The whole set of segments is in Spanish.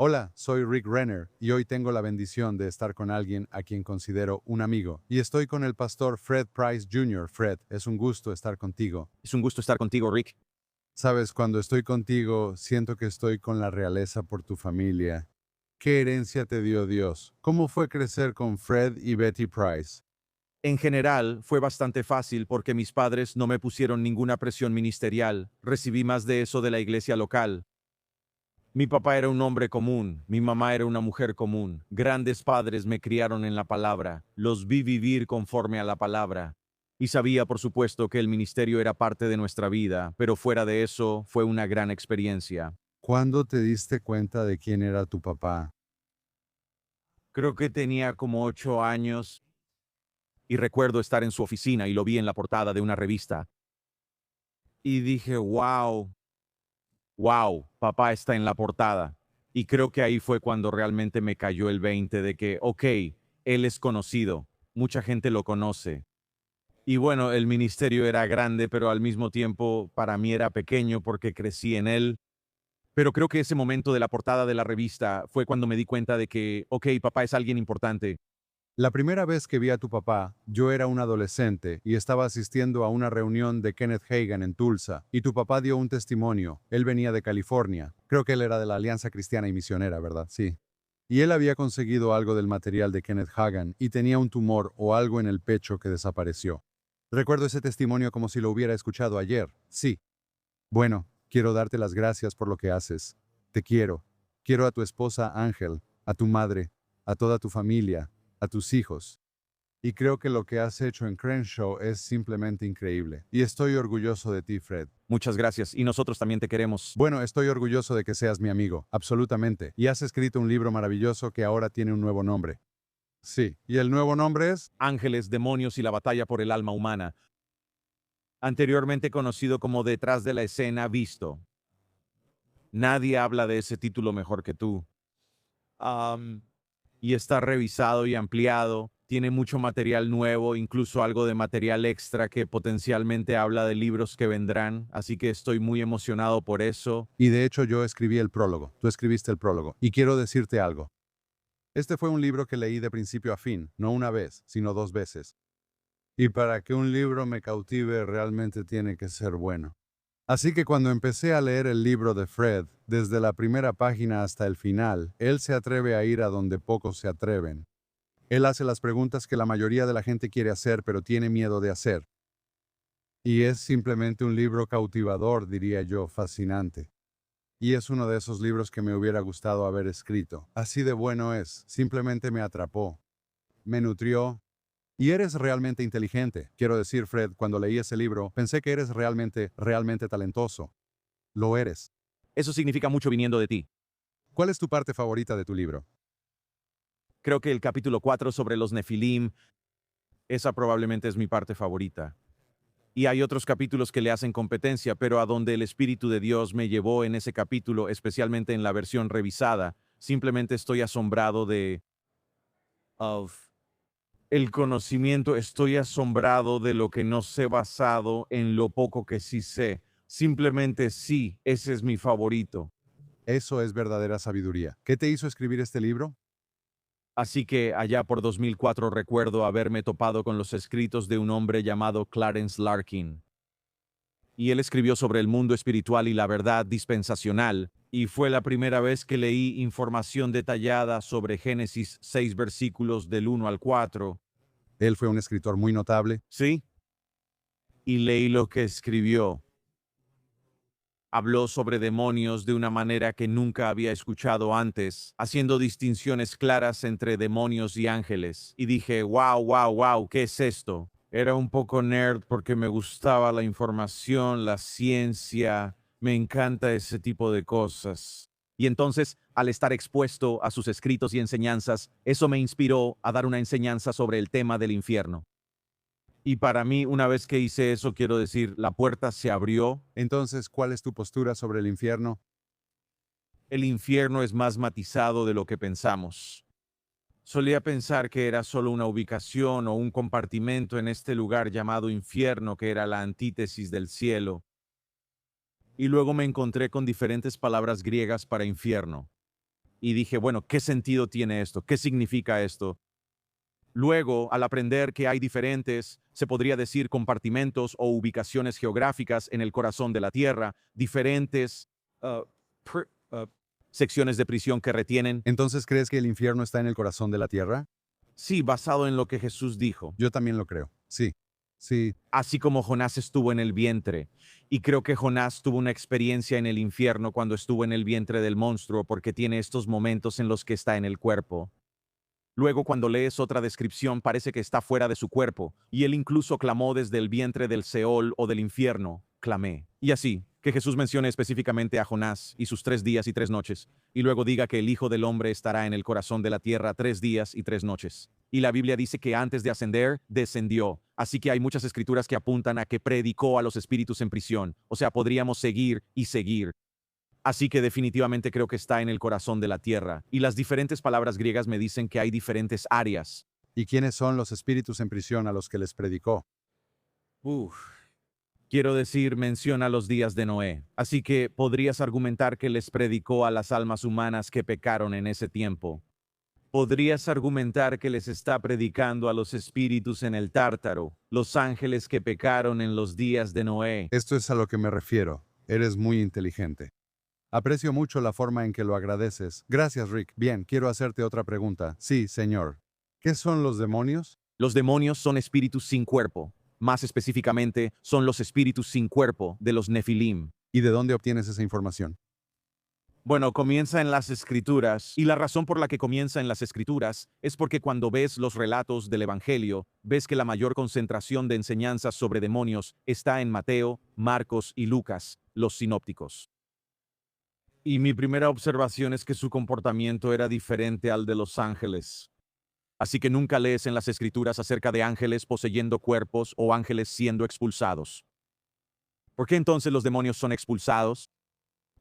Hola, soy Rick Renner y hoy tengo la bendición de estar con alguien a quien considero un amigo. Y estoy con el pastor Fred Price Jr. Fred, es un gusto estar contigo. Es un gusto estar contigo, Rick. Sabes, cuando estoy contigo, siento que estoy con la realeza por tu familia. ¿Qué herencia te dio Dios? ¿Cómo fue crecer con Fred y Betty Price? En general, fue bastante fácil porque mis padres no me pusieron ninguna presión ministerial. Recibí más de eso de la iglesia local. Mi papá era un hombre común, mi mamá era una mujer común. Grandes padres me criaron en la palabra, los vi vivir conforme a la palabra. Y sabía, por supuesto, que el ministerio era parte de nuestra vida, pero fuera de eso, fue una gran experiencia. ¿Cuándo te diste cuenta de quién era tu papá? Creo que tenía como 8 años y recuerdo estar en su oficina y lo vi en la portada de una revista. Y dije, wow, papá está en la portada. Y creo que ahí fue cuando realmente me cayó el 20 de que, ok, él es conocido, mucha gente lo conoce. Y bueno, el ministerio era grande, pero al mismo tiempo para mí era pequeño porque crecí en él. Pero creo que ese momento de la portada de la revista fue cuando me di cuenta de que, ok, papá es alguien importante. La primera vez que vi a tu papá, yo era un adolescente y estaba asistiendo a una reunión de Kenneth Hagin en Tulsa, y tu papá dio un testimonio. Él venía de California. Creo que él era de la Alianza Cristiana y Misionera, ¿verdad? Sí. Y él había conseguido algo del material de Kenneth Hagin y tenía un tumor o algo en el pecho que desapareció. Recuerdo ese testimonio como si lo hubiera escuchado ayer. Sí. Bueno, quiero darte las gracias por lo que haces. Te quiero. Quiero a tu esposa Ángel, a tu madre, a toda tu familia, a tus hijos. Y creo que lo que has hecho en Crenshaw es simplemente increíble. Y estoy orgulloso de ti, Fred. Muchas gracias. Y nosotros también te queremos. Bueno, estoy orgulloso de que seas mi amigo, absolutamente. Y has escrito un libro maravilloso que ahora tiene un nuevo nombre. Sí, y el nuevo nombre es... Ángeles, demonios y la batalla por el alma humana, anteriormente conocido como Detrás de la escena visto. Nadie habla de ese título mejor que tú. Am, y está revisado y ampliado. Tiene mucho material nuevo, incluso algo de material extra que potencialmente habla de libros que vendrán. Así que estoy muy emocionado por eso. Y de hecho yo escribí el prólogo, tú escribiste el prólogo. Y quiero decirte algo. Este fue un libro que leí de principio a fin, no una vez, sino 2 veces. Y para que un libro me cautive realmente tiene que ser bueno. Así que cuando empecé a leer el libro de Fred, desde la primera página hasta el final, él se atreve a ir a donde pocos se atreven. Él hace las preguntas que la mayoría de la gente quiere hacer pero tiene miedo de hacer. Y es simplemente un libro cautivador, diría yo, fascinante. Y es uno de esos libros que me hubiera gustado haber escrito. Así de bueno es, simplemente me atrapó, me nutrió. Y eres realmente inteligente. Quiero decir, Fred, cuando leí ese libro, pensé que eres realmente talentoso. Lo eres. Eso significa mucho viniendo de ti. ¿Cuál es tu parte favorita de tu libro? Creo que el capítulo 4 sobre los Nefilim, esa probablemente es mi parte favorita. Y hay otros capítulos que le hacen competencia, pero a donde el Espíritu de Dios me llevó en ese capítulo, especialmente en la versión revisada, simplemente estoy asombrado of el conocimiento, estoy asombrado de lo que no sé basado en lo poco que sí sé. Simplemente sí, ese es mi favorito. Eso es verdadera sabiduría. ¿Qué te hizo escribir este libro? Así que allá por 2004 recuerdo haberme topado con los escritos de un hombre llamado Clarence Larkin. Y él escribió sobre el mundo espiritual y la verdad dispensacional, y fue la primera vez que leí información detallada sobre Génesis 6 versículos del 1 al 4. Él fue un escritor muy notable. ¿Sí? Y leí lo que escribió. Habló sobre demonios de una manera que nunca había escuchado antes, haciendo distinciones claras entre demonios y ángeles. Y dije, wow, ¿qué es esto? Era un poco nerd porque me gustaba la información, la ciencia, me encanta ese tipo de cosas. Y entonces, al estar expuesto a sus escritos y enseñanzas, eso me inspiró a dar una enseñanza sobre el tema del infierno. Y para mí, una vez que hice eso, quiero decir, la puerta se abrió. Entonces, ¿cuál es tu postura sobre el infierno? El infierno es más matizado de lo que pensamos. Solía pensar que era solo una ubicación o un compartimento en este lugar llamado infierno, que era la antítesis del cielo. Y luego me encontré con diferentes palabras griegas para infierno. Y dije, bueno, ¿qué sentido tiene esto? ¿Qué significa esto? Luego, al aprender que hay diferentes, se podría decir, compartimentos o ubicaciones geográficas en el corazón de la Tierra, diferentes uh, pr- uh, secciones de prisión que retienen. Entonces, ¿crees que el infierno está en el corazón de la tierra? Sí, basado en lo que Jesús dijo. Yo también lo creo. Sí. Sí. Así como Jonás estuvo en el vientre. Y creo que Jonás tuvo una experiencia en el infierno cuando estuvo en el vientre del monstruo porque tiene estos momentos en los que está en el cuerpo. Luego, cuando lees otra descripción, parece que está fuera de su cuerpo, y él incluso clamó desde el vientre del Seol o del infierno, clamé. Y así, que Jesús mencione específicamente a Jonás y sus 3 días y 3 noches, y luego diga que el Hijo del Hombre estará en el corazón de la tierra 3 días y 3 noches. Y la Biblia dice que antes de ascender, descendió. Así que hay muchas escrituras que apuntan a que predicó a los espíritus en prisión. O sea, podríamos seguir y seguir. Así que definitivamente creo que está en el corazón de la tierra. Y las diferentes palabras griegas me dicen que hay diferentes áreas. ¿Y quiénes son los espíritus en prisión a los que les predicó? Uf. Quiero decir, menciona los días de Noé. Así que podrías argumentar que les predicó a las almas humanas que pecaron en ese tiempo. Podrías argumentar que les está predicando a los espíritus en el Tártaro, los ángeles que pecaron en los días de Noé. Esto es a lo que me refiero. Eres muy inteligente. Aprecio mucho la forma en que lo agradeces. Gracias, Rick. Bien, quiero hacerte otra pregunta. Sí, señor. ¿Qué son los demonios? Los demonios son espíritus sin cuerpo. Más específicamente, son los espíritus sin cuerpo de los Nefilim. ¿Y de dónde obtienes esa información? Bueno, comienza en las Escrituras, y la razón por la que comienza en las Escrituras es porque cuando ves los relatos del Evangelio, ves que la mayor concentración de enseñanzas sobre demonios está en Mateo, Marcos y Lucas, los sinópticos. Y mi primera observación es que su comportamiento era diferente al de los ángeles. Así que nunca lees en las Escrituras acerca de ángeles poseyendo cuerpos o ángeles siendo expulsados. ¿Por qué entonces los demonios son expulsados?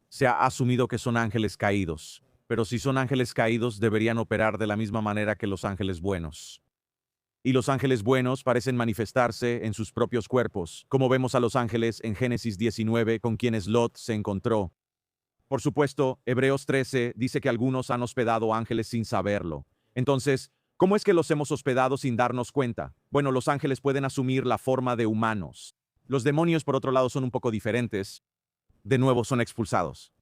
Se ha asumido que son ángeles caídos, pero si son ángeles caídos deberían operar de la misma manera que los ángeles buenos. Y los ángeles buenos parecen manifestarse en sus propios cuerpos, como vemos a los ángeles en Génesis 19 con quienes Lot se encontró. Por supuesto, Hebreos 13 dice que algunos han hospedado ángeles sin saberlo. Entonces, ¿cómo es que los hemos hospedado sin darnos cuenta? Bueno, los ángeles pueden asumir la forma de humanos. Los demonios, por otro lado, son un poco diferentes. De nuevo son expulsados.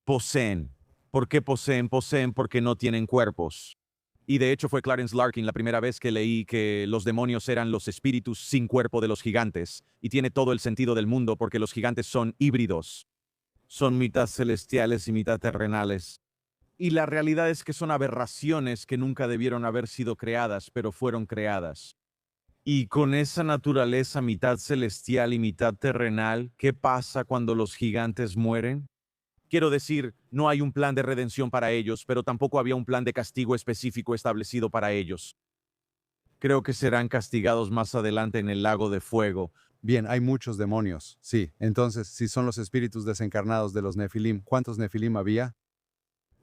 Poseen. ¿Por qué poseen? Poseen porque no tienen cuerpos. Y de hecho fue Clarence Larkin la primera vez que leí que los demonios eran los espíritus sin cuerpo de los gigantes. Y tiene todo el sentido del mundo porque los gigantes son híbridos. Son mitad celestiales y mitad terrenales. Y la realidad es que son aberraciones que nunca debieron haber sido creadas, pero fueron creadas. Y con esa naturaleza mitad celestial y mitad terrenal, ¿qué pasa cuando los gigantes mueren? Quiero decir, no hay un plan de redención para ellos, pero tampoco había un plan de castigo específico establecido para ellos. Creo que serán castigados más adelante en el lago de fuego. Bien, hay muchos demonios. Sí. Entonces, si son los espíritus desencarnados de los Nefilim, ¿cuántos Nefilim había?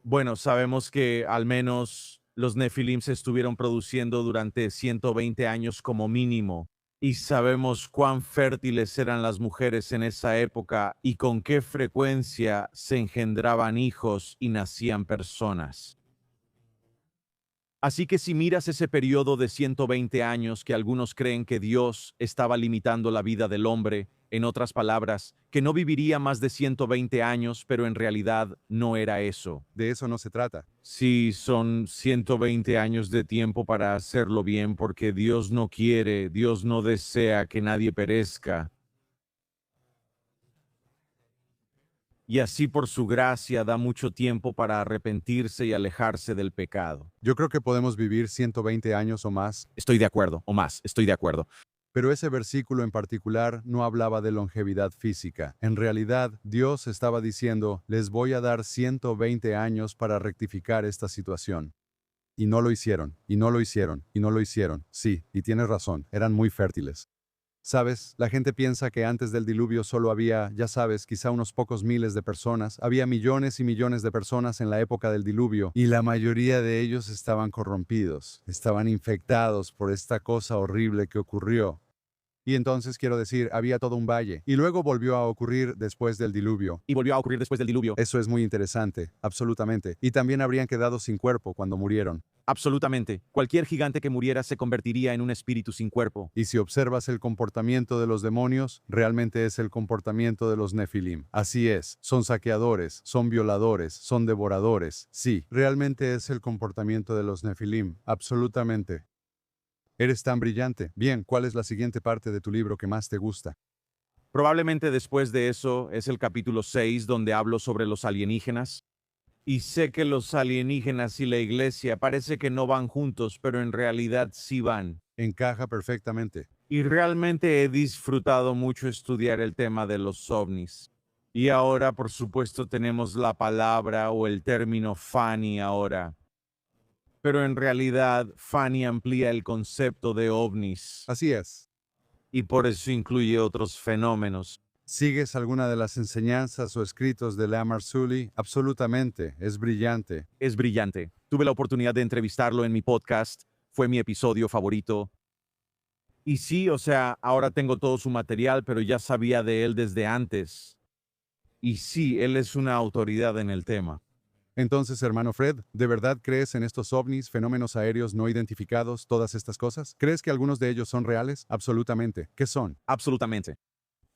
Bueno, sabemos que al menos los Nefilim se estuvieron produciendo durante 120 años como mínimo. Y sabemos cuán fértiles eran las mujeres en esa época y con qué frecuencia se engendraban hijos y nacían personas. Así que si miras ese periodo de 120 años que algunos creen que Dios estaba limitando la vida del hombre, en otras palabras, que no viviría más de 120 años, pero en realidad no era eso. De eso no se trata. Sí, son 120 años de tiempo para hacerlo bien porque Dios no quiere, Dios no desea que nadie perezca. Y así por su gracia da mucho tiempo para arrepentirse y alejarse del pecado. Yo creo que podemos vivir 120 años o más, Estoy de acuerdo, o más, estoy de acuerdo. pero ese versículo en particular no hablaba de longevidad física. En realidad, Dios estaba diciendo, les voy a dar 120 años para rectificar esta situación. Y no lo hicieron, y no lo hicieron, y no lo hicieron. Sí, y tienes razón, eran muy fértiles. ¿Sabes? La gente piensa que antes del diluvio solo había, ya sabes, quizá unos pocos miles de personas. Había millones y millones de personas en la época del diluvio y la mayoría de ellos estaban corrompidos, estaban infectados por esta cosa horrible que ocurrió. Y entonces quiero decir, había todo un valle. Y luego volvió a ocurrir después del diluvio. Y volvió a ocurrir después del diluvio. Eso es muy interesante, absolutamente. Y también habrían quedado sin cuerpo cuando murieron. Absolutamente. Cualquier gigante que muriera se convertiría en un espíritu sin cuerpo. Y si observas el comportamiento de los demonios, realmente es el comportamiento de los Nefilim. Así es, son saqueadores, son violadores, son devoradores. Sí, realmente es el comportamiento de los Nefilim, absolutamente. Eres tan brillante. Bien, ¿cuál es la siguiente parte de tu libro que más te gusta? Probablemente después de eso es el capítulo 6 donde hablo sobre los alienígenas. Y sé que los alienígenas y la iglesia parece que no van juntos, pero en realidad sí van. Encaja perfectamente. Y realmente he disfrutado mucho estudiar el tema de los ovnis. Y ahora, por supuesto, tenemos la palabra o el término Fanny ahora. Pero en realidad, Fanny amplía el concepto de ovnis Así es. y por eso incluye otros fenómenos. ¿Sigues alguna de las enseñanzas o escritos de Lamar Sully? Absolutamente, es brillante. Es brillante. Tuve la oportunidad de entrevistarlo en mi podcast. Fue mi episodio favorito. Y sí, o sea, ahora tengo todo su material, pero ya sabía de él desde antes. Y sí, él es una autoridad en el tema. Entonces, hermano Fred, ¿de verdad crees en estos ovnis, fenómenos aéreos no identificados, todas estas cosas? ¿Crees que algunos de ellos son reales? Absolutamente. ¿Qué son? Absolutamente.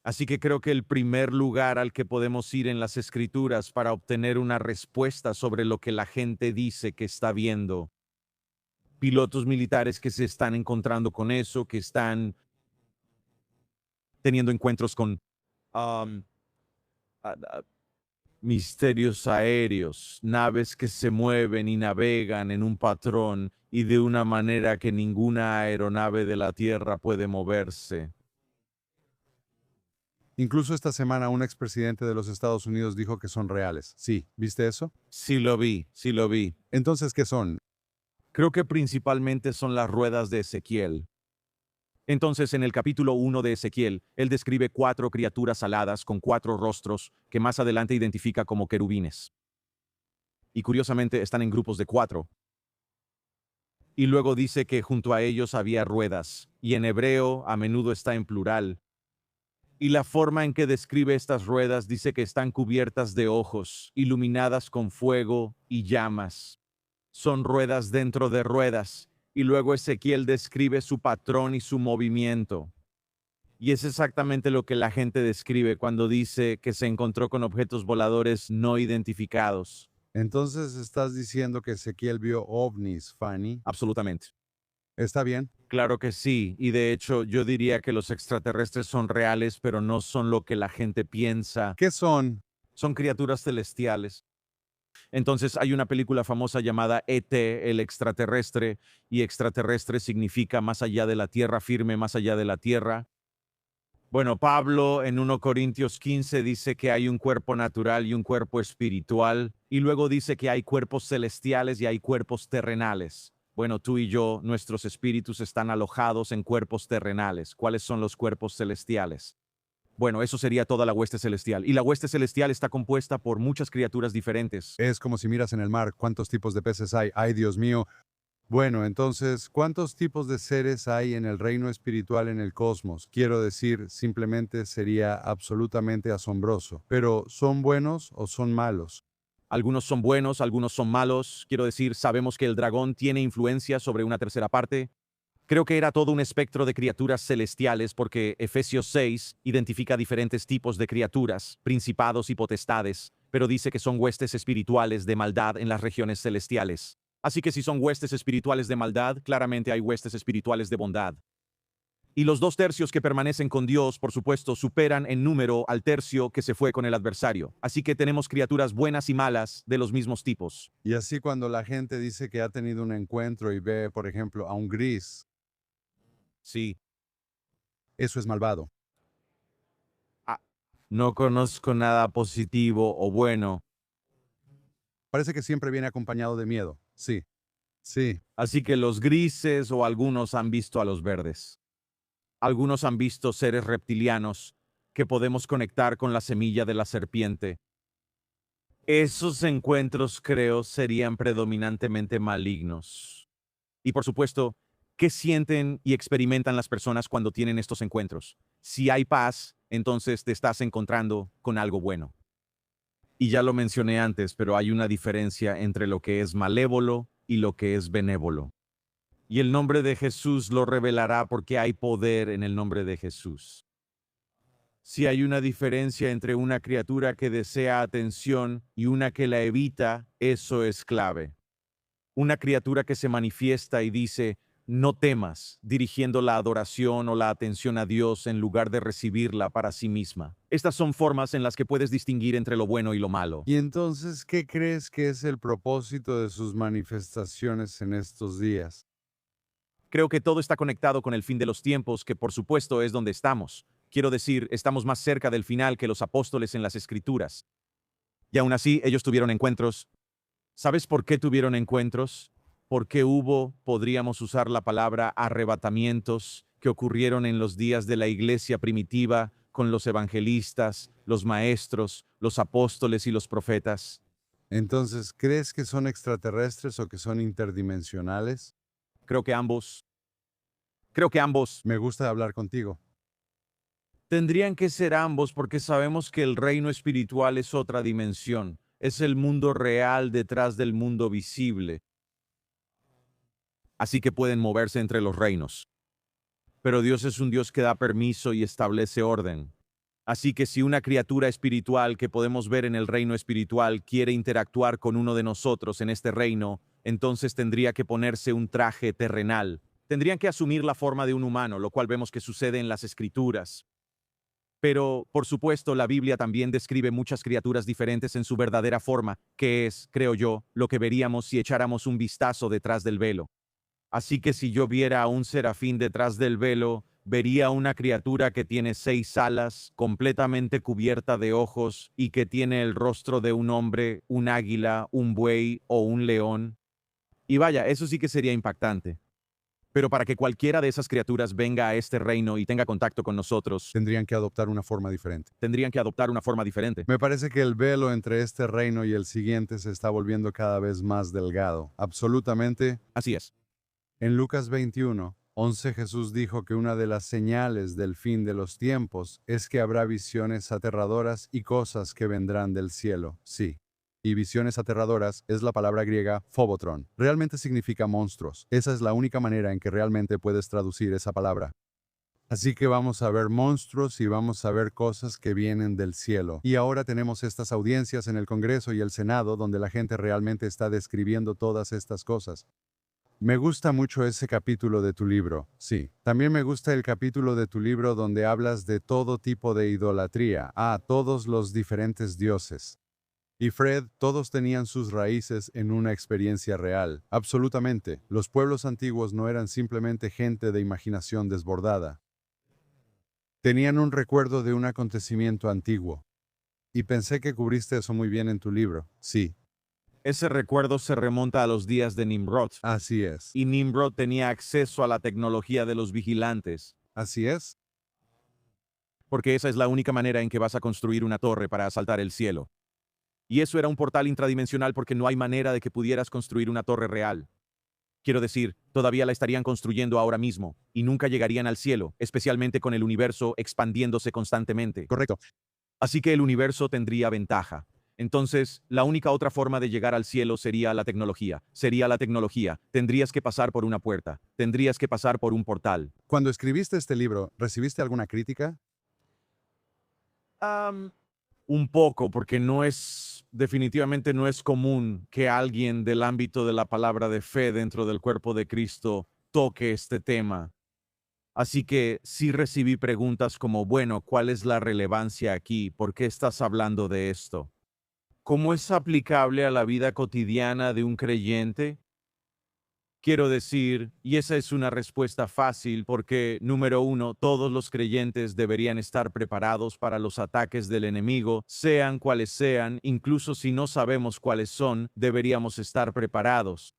Así que creo que el primer lugar al que podemos ir en las escrituras para obtener una respuesta sobre lo que la gente dice que está viendo. Pilotos militares que se están encontrando con eso, que están teniendo encuentros con um, a- a- misterios aéreos, naves que se mueven y navegan en un patrón y de una manera que ninguna aeronave de la Tierra puede moverse. Incluso esta semana un expresidente de los Estados Unidos dijo que son reales. Sí, ¿viste eso? Sí lo vi, sí lo vi. Entonces, ¿qué son? Creo que principalmente son las ruedas de Ezequiel. Entonces, en el capítulo 1 de Ezequiel, él describe 4 criaturas aladas con 4 rostros que más adelante identifica como querubines. Y curiosamente están en grupos de 4. Y luego dice que junto a ellos había ruedas, y en hebreo a menudo está en plural. Y la forma en que describe estas ruedas dice que están cubiertas de ojos, iluminadas con fuego y llamas. Son ruedas dentro de ruedas, y luego Ezequiel describe su patrón y su movimiento. Y es exactamente lo que la gente describe cuando dice que se encontró con objetos voladores no identificados. Entonces estás diciendo que Ezequiel vio ovnis, Fanny. Absolutamente. ¿Está bien? Claro que sí, y de hecho yo diría que los extraterrestres son reales, pero no son lo que la gente piensa. ¿Qué son? Son criaturas celestiales. Entonces hay una película famosa llamada ET, el extraterrestre, y extraterrestre significa más allá de la tierra, firme más allá de la tierra. Bueno, Pablo en 1 Corintios 15 dice que hay un cuerpo natural y un cuerpo espiritual, y luego dice que hay cuerpos celestiales y hay cuerpos terrenales. Bueno, tú y yo, nuestros espíritus están alojados en cuerpos terrenales. ¿Cuáles son los cuerpos celestiales? Bueno, eso sería toda la hueste celestial. Y la hueste celestial está compuesta por muchas criaturas diferentes. Es como si miras en el mar, ¿cuántos tipos de peces hay? Ay, Dios mío. Bueno, entonces, ¿cuántos tipos de seres hay en el reino espiritual en el cosmos? Quiero decir, simplemente sería absolutamente asombroso. Pero, ¿son buenos o son malos? Algunos son buenos, algunos son malos. Quiero decir, sabemos que el dragón tiene influencia sobre una tercera parte. Creo que era todo un espectro de criaturas celestiales porque Efesios 6 identifica diferentes tipos de criaturas, principados y potestades, pero dice que son huestes espirituales de maldad en las regiones celestiales. Así que si son huestes espirituales de maldad, claramente hay huestes espirituales de bondad. Y los 2 tercios que permanecen con Dios, por supuesto, superan en número al tercio que se fue con el adversario. Así que tenemos criaturas buenas y malas de los mismos tipos. Y así cuando la gente dice que ha tenido un encuentro y ve, por ejemplo, a un gris, Sí. eso es malvado. Ah, no conozco nada positivo o bueno. Parece que siempre viene acompañado de miedo. Sí, sí. Así que los grises o algunos han visto a los verdes. Algunos han visto seres reptilianos que podemos conectar con la semilla de la serpiente. Esos encuentros, creo, serían predominantemente malignos. Y por supuesto, ¿Qué sienten y experimentan las personas cuando tienen estos encuentros? Si hay paz, entonces te estás encontrando con algo bueno. Y ya lo mencioné antes, pero hay una diferencia entre lo que es malévolo y lo que es benévolo. Y el nombre de Jesús lo revelará porque hay poder en el nombre de Jesús. Si hay una diferencia entre una criatura que desea atención y una que la evita, eso es clave. Una criatura que se manifiesta y dice, no temas, dirigiendo la adoración o la atención a Dios en lugar de recibirla para sí misma. Estas son formas en las que puedes distinguir entre lo bueno y lo malo. Y entonces, ¿qué crees que es el propósito de sus manifestaciones en estos días? Creo que todo está conectado con el fin de los tiempos, que por supuesto es donde estamos. Quiero decir, estamos más cerca del final que los apóstoles en las Escrituras. Y aún así, ellos tuvieron encuentros. ¿Sabes por qué tuvieron encuentros? Porque hubo, podríamos usar la palabra, arrebatamientos que ocurrieron en los días de la iglesia primitiva con los evangelistas, los maestros, los apóstoles y los profetas. Entonces, ¿crees que son extraterrestres o que son interdimensionales? Creo que ambos. Creo que ambos. Me gusta hablar contigo. Tendrían que ser ambos porque sabemos que el reino espiritual es otra dimensión. Es el mundo real detrás del mundo visible. Así que pueden moverse entre los reinos. Pero Dios es un Dios que da permiso y establece orden. Así que si una criatura espiritual que podemos ver en el reino espiritual quiere interactuar con uno de nosotros en este reino, entonces tendría que ponerse un traje terrenal. Tendrían que asumir la forma de un humano, lo cual vemos que sucede en las Escrituras. Pero, por supuesto, la Biblia también describe muchas criaturas diferentes en su verdadera forma, que es, creo yo, lo que veríamos si echáramos un vistazo detrás del velo. Así que si yo viera a un serafín detrás del velo, vería una criatura que tiene 6 alas, completamente cubierta de ojos y que tiene el rostro de un hombre, un águila, un buey o un león. Y vaya, eso sí que sería impactante. Pero para que cualquiera de esas criaturas venga a este reino y tenga contacto con nosotros, Tendrían que adoptar una forma diferente. tendrían que adoptar una forma diferente. Me parece que el velo entre este reino y el siguiente se está volviendo cada vez más delgado. Absolutamente. Así es. En Lucas 21:11 Jesús dijo que una de las señales del fin de los tiempos es que habrá visiones aterradoras y cosas que vendrán del cielo. Sí. Y visiones aterradoras es la palabra griega phobotron. Realmente significa monstruos. Esa es la única manera en que realmente puedes traducir esa palabra. Así que vamos a ver monstruos y vamos a ver cosas que vienen del cielo. Y ahora tenemos estas audiencias en el Congreso y el Senado donde la gente realmente está describiendo todas estas cosas. Me gusta mucho ese capítulo de tu libro, sí. También me gusta el capítulo de tu libro donde hablas de todo tipo de idolatría, todos los diferentes dioses. Y Fred, todos tenían sus raíces en una experiencia real. Absolutamente. Los pueblos antiguos no eran simplemente gente de imaginación desbordada. Tenían un recuerdo de un acontecimiento antiguo. Y pensé que cubriste eso muy bien en tu libro. Sí, Ese recuerdo se remonta a los días de Nimrod. así es. Y Nimrod tenía acceso a la tecnología de los vigilantes, Así es. porque esa es la única manera en que vas a construir una torre para asaltar el cielo. Y eso era un portal intradimensional porque no hay manera de que pudieras construir una torre real. Quiero decir, todavía la estarían construyendo ahora mismo, y nunca llegarían al cielo, especialmente con el universo expandiéndose constantemente. Correcto. Así que el universo tendría ventaja. Entonces, la única otra forma de llegar al cielo sería la tecnología. Sería la tecnología. Tendrías que pasar por una puerta. Tendrías que pasar por un portal. Cuando escribiste este libro, ¿recibiste alguna crítica? Un poco, porque definitivamente no es común que alguien del ámbito de la palabra de fe dentro del cuerpo de Cristo toque este tema. Así que sí recibí preguntas como, bueno, ¿cuál es la relevancia aquí? ¿Por qué estás hablando de esto? ¿Cómo es aplicable a la vida cotidiana de un creyente? Quiero decir, y esa es una respuesta fácil porque, número uno, todos los creyentes deberían estar preparados para los ataques del enemigo, sean cuales sean, incluso si no sabemos cuáles son, deberíamos estar preparados.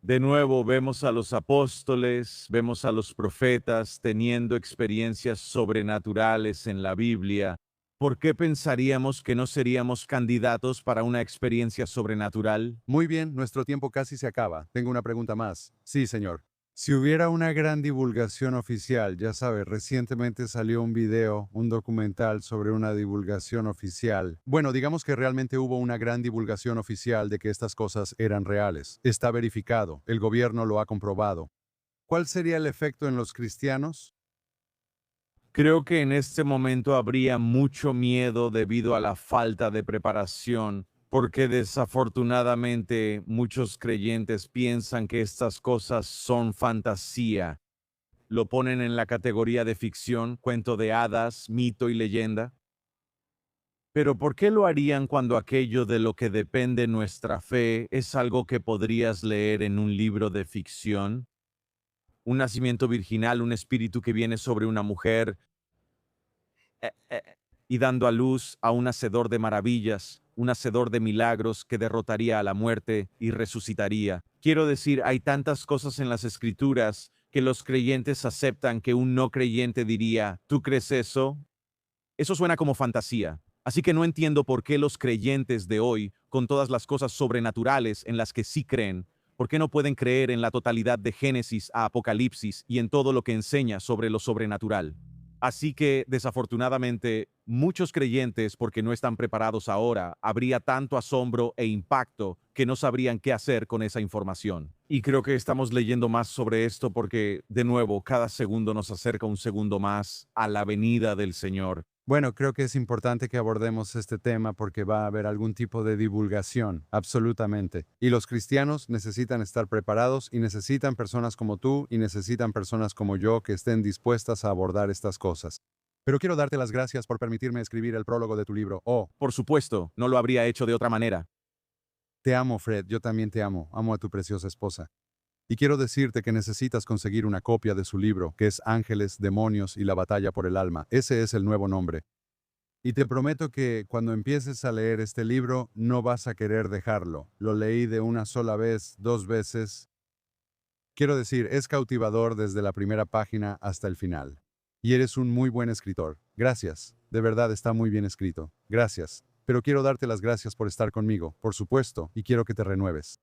De nuevo, vemos a los apóstoles, vemos a los profetas teniendo experiencias sobrenaturales en la Biblia. ¿Por qué pensaríamos que no seríamos candidatos para una experiencia sobrenatural? Muy bien, nuestro tiempo casi se acaba. Tengo una pregunta más. Sí, señor. Si hubiera una gran divulgación oficial, ya sabes, recientemente salió un video, un documental sobre una divulgación oficial. Bueno, digamos que realmente hubo una gran divulgación oficial de que estas cosas eran reales. Está verificado, el gobierno lo ha comprobado. ¿Cuál sería el efecto en los cristianos? Creo que en este momento habría mucho miedo debido a la falta de preparación, porque desafortunadamente muchos creyentes piensan que estas cosas son fantasía. Lo ponen en la categoría de ficción, cuento de hadas, mito y leyenda. Pero ¿por qué lo harían cuando aquello de lo que depende nuestra fe es algo que podrías leer en un libro de ficción? Un nacimiento virginal, un espíritu que viene sobre una mujer, y dando a luz a un hacedor de maravillas, un hacedor de milagros que derrotaría a la muerte y resucitaría. Quiero decir, hay tantas cosas en las escrituras que los creyentes aceptan que un no creyente diría, ¿tú crees eso? Eso suena como fantasía. Así que no entiendo por qué los creyentes de hoy, con todas las cosas sobrenaturales en las que sí creen, ¿por qué no pueden creer en la totalidad de Génesis a Apocalipsis y en todo lo que enseña sobre lo sobrenatural? Así que, desafortunadamente, muchos creyentes, porque no están preparados ahora, habría tanto asombro e impacto que no sabrían qué hacer con esa información. Y creo que estamos leyendo más sobre esto porque, de nuevo, cada segundo nos acerca un segundo más a la venida del Señor. Bueno, creo que es importante que abordemos este tema porque va a haber algún tipo de divulgación, absolutamente. Y los cristianos necesitan estar preparados y necesitan personas como tú y necesitan personas como yo que estén dispuestas a abordar estas cosas. Pero quiero darte las gracias por permitirme escribir el prólogo de tu libro. Oh, Por supuesto, no lo habría hecho de otra manera. te amo, Fred, yo también te amo. Amo a tu preciosa esposa. Y quiero decirte que necesitas conseguir una copia de su libro, que es Ángeles, Demonios y la batalla por el alma. Ese es el nuevo nombre. Y te prometo que cuando empieces a leer este libro no vas a querer dejarlo. Lo leí de una sola vez, 2 veces. Quiero decir, es cautivador desde la primera página hasta el final. Y eres un muy buen escritor. Gracias. De verdad está muy bien escrito. Gracias. Pero quiero darte las gracias por estar conmigo, por supuesto, y quiero que te renueves.